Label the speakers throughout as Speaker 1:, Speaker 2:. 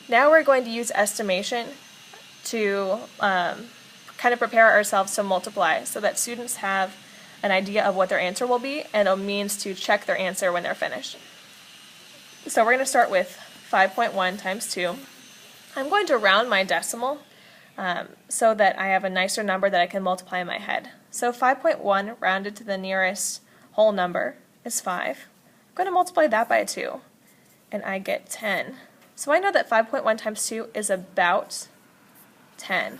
Speaker 1: Now we're going to use estimation to kind of prepare ourselves to multiply so that students have an idea of what their answer will be and a means to check their answer when they're finished. So we're going to start with 5.1 times 2. I'm going to round my decimal so that I have a nicer number that I can multiply in my head. So 5.1 rounded to the nearest whole number is 5. I'm going to multiply that by 2, and I get 10. So I know that 5.1 times 2 is about 10.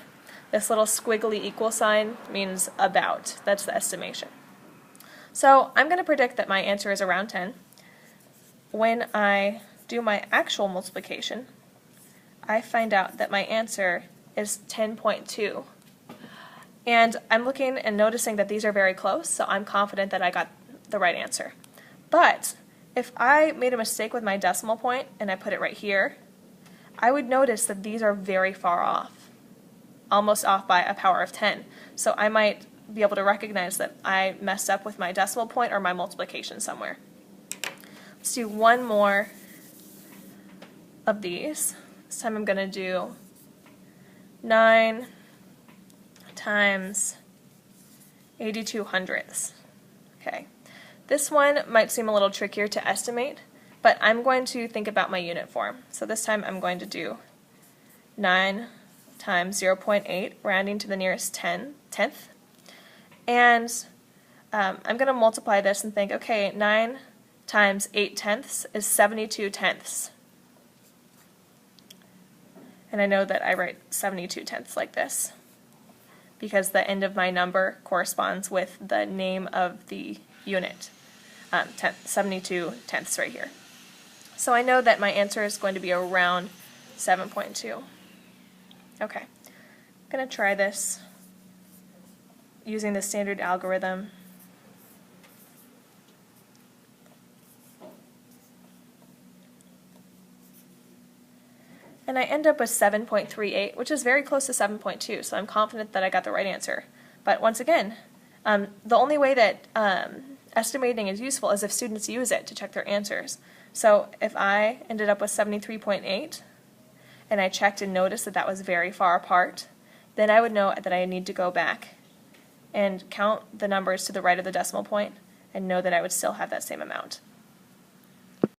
Speaker 1: This little squiggly equal sign means about. That's the estimation. So I'm going to predict that my answer is around 10. When I do my actual multiplication, I find out that my answer is 10.2. And I'm looking and noticing that these are very close, so I'm confident that I got the right answer. But if I made a mistake with my decimal point and I put it right here, I would notice that these are very far off, almost off by a power of 10. So I might be able to recognize that I messed up with my decimal point or my multiplication somewhere. Let's do one more of these. This time I'm going to do 9 times 82 hundredths. Okay. This one might seem a little trickier to estimate, but I'm going to think about my unit form. So this time I'm going to do 9 times 0.8, rounding to the nearest tenth. And I'm going to multiply this and think, okay, 9 times 8 tenths is 72 tenths. And I know that I write 72 tenths like this because the end of my number corresponds with the name of the unit, 72 tenths right here. So I know that my answer is going to be around 7.2. Okay, I'm going to try this using the standard algorithm. And I end up with 7.38, which is very close to 7.2, so I'm confident that I got the right answer. But once again, the only way that estimating is useful is if students use it to check their answers. So if I ended up with 73.8, and I checked and noticed that that was very far apart, then I would know that I need to go back and count the numbers to the right of the decimal point and know that I would still have that same amount.